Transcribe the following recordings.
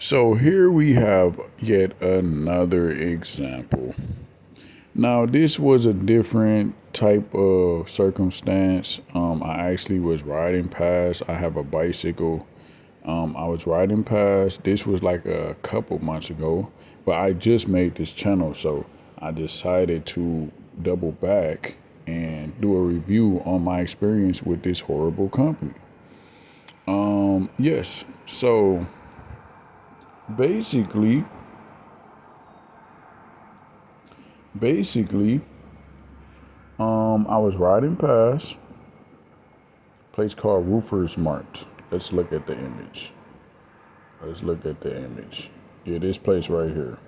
So here we have yet another example. Now, this was a different type of circumstance. I actually was riding past. I have a bicycle. I was riding past. This was like a couple months ago, but I just made this channel, so I decided to double back and do a review on my experience with this horrible company. Yes. So basically, basically, I was riding past a place called Mart. Let's look at the image. Let's look at the image. Yeah, this place right here.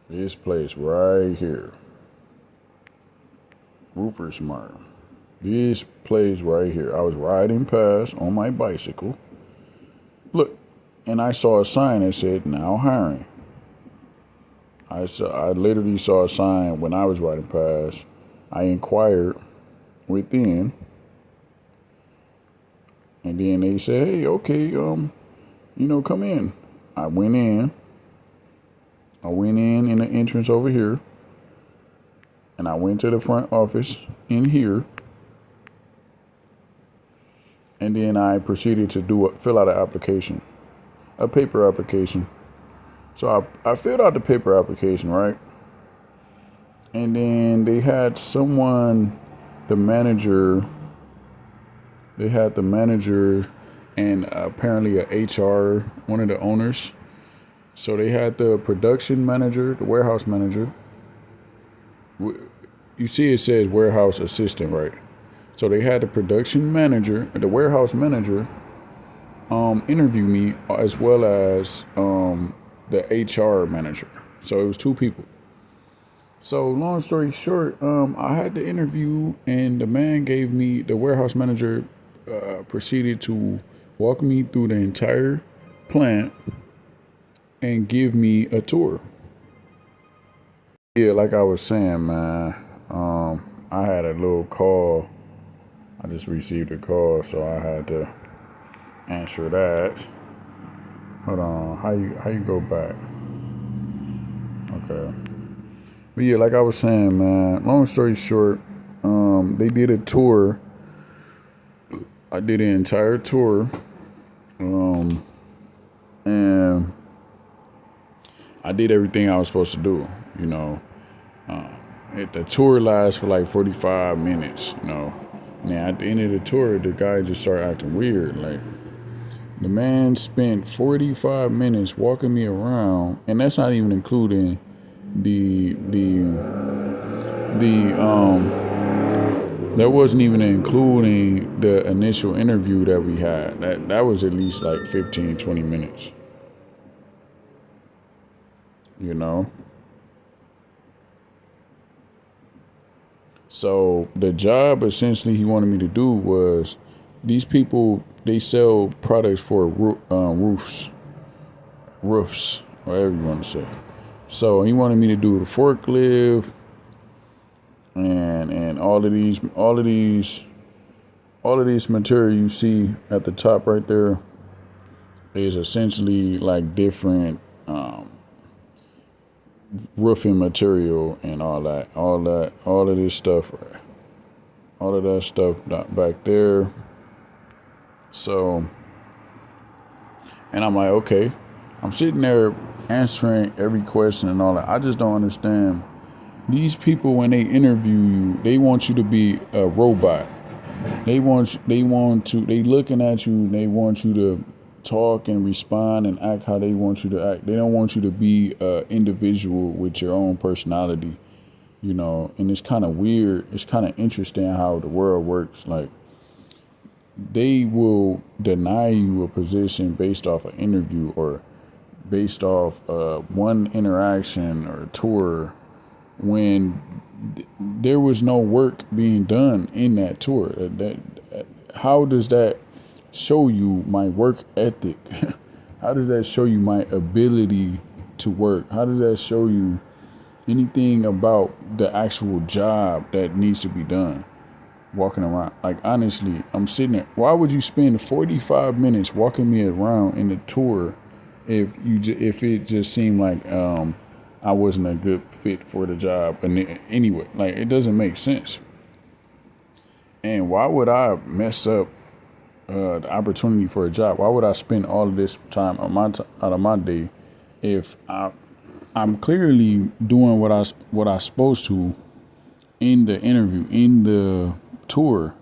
This place right here. Mart. This place right here. I was riding past on my bicycle. Look, and I saw a sign that said now hiring. I literally saw a sign when I was riding past. I inquired within, and then they said, "Hey, okay, come in." I went in. I went in the entrance over here, and I went to the front office in here, and then I proceeded to fill out an application, a paper application. So I filled out the paper application, right? And then they had someone, the manager, they had the manager and apparently a HR, one of the owners. So they had the production manager, the warehouse manager. You see it says warehouse assistant, right? So they had the production manager, the warehouse manager, interview me as well as the HR manager. So it was two people. So long story short, I had the interview, and the warehouse manager proceeded to walk me through the entire plant and give me a tour. Yeah, like I was saying, man, I had a little call. I just received a call, so I had to answer that. Hold on, how you go back? Okay. But yeah, like I was saying, man, long story short, they did a tour. I did an entire tour. And I did everything I was supposed to do, you know. The tour lasts for like 45 minutes, you know. And at the end of the tour, the guy just started acting weird. Like, the man spent 45 minutes walking me around, and that's not even including the that wasn't even including the initial interview that we had. That was at least like 15, 20 minutes. You know? So the job essentially he wanted me to do was, these people, they sell products for roofs, whatever you want to say. So he wanted me to do the forklift and all of these material you see at the top right there is essentially like different roofing material and all of this stuff, all of that stuff back there. So, and I'm like, okay, I'm sitting there answering every question and all that. I just don't understand. These people, when they interview you, they want you to be a robot. They looking at you, they want you to talk and respond and act how they want you to act. They don't want you to be an individual with your own personality, you know. And it's kind of weird. It's kind of interesting how the world works. Like, they will deny you a position based off an interview or based off one interaction or tour when there was no work being done in that tour. How does that show you my work ethic? How does that show you my ability to work? How does that show you anything about the actual job that needs to be done? Walking around, like, honestly, I'm sitting there. Why would you spend 45 minutes walking me around in the tour if it just seemed like I wasn't a good fit for the job. And anyway, like it doesn't make sense. And why would I mess up the opportunity for a job? Why would I spend all of this time on out of my day if I'm clearly doing what I supposed to in the interview, in the tour,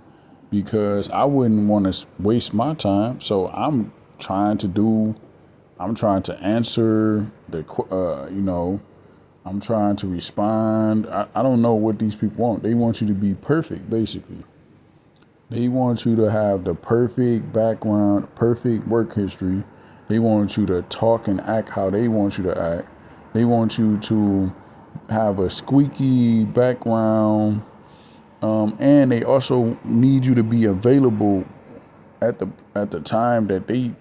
because I wouldn't want to waste my time. So I'm trying to answer I'm trying to respond. I don't know what these people want. They want you to be perfect, basically. They want you to have the perfect background, perfect work history. They want you to talk and act how they want you to act. They want you to have a squeaky background. And they also need you to be available at the time that they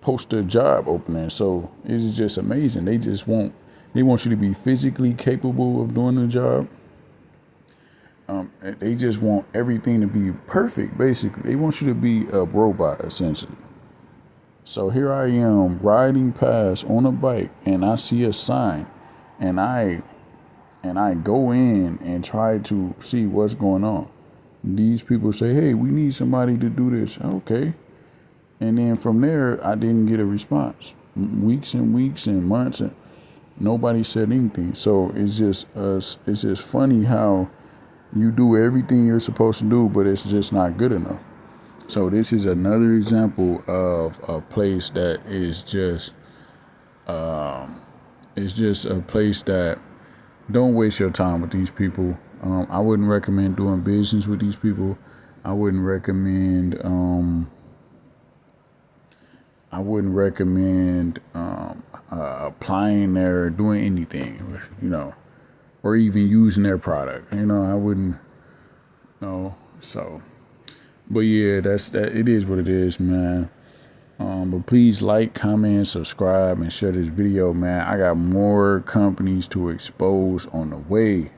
post a job opening. So it's just amazing. They want you to be physically capable of doing the job. They just want everything to be perfect, basically. They want you to be a robot, essentially. So here I am riding past on a bike and I see a sign and I go in and try to see what's going on. These people say, hey, we need somebody to do this. Okay. And then from there, I didn't get a response. Weeks and weeks and months and nobody said anything. So it's just funny how you do everything you're supposed to do, but it's just not good enough. So this is another example of a place that is just, it's just a place that don't waste your time with these people. I wouldn't recommend doing business with these people. I wouldn't recommend applying there, doing anything, or even using their product. I wouldn't. No. So, but yeah, that. It is what it is, man. But please like, comment, subscribe, and share this video, man. I got more companies to expose on the way.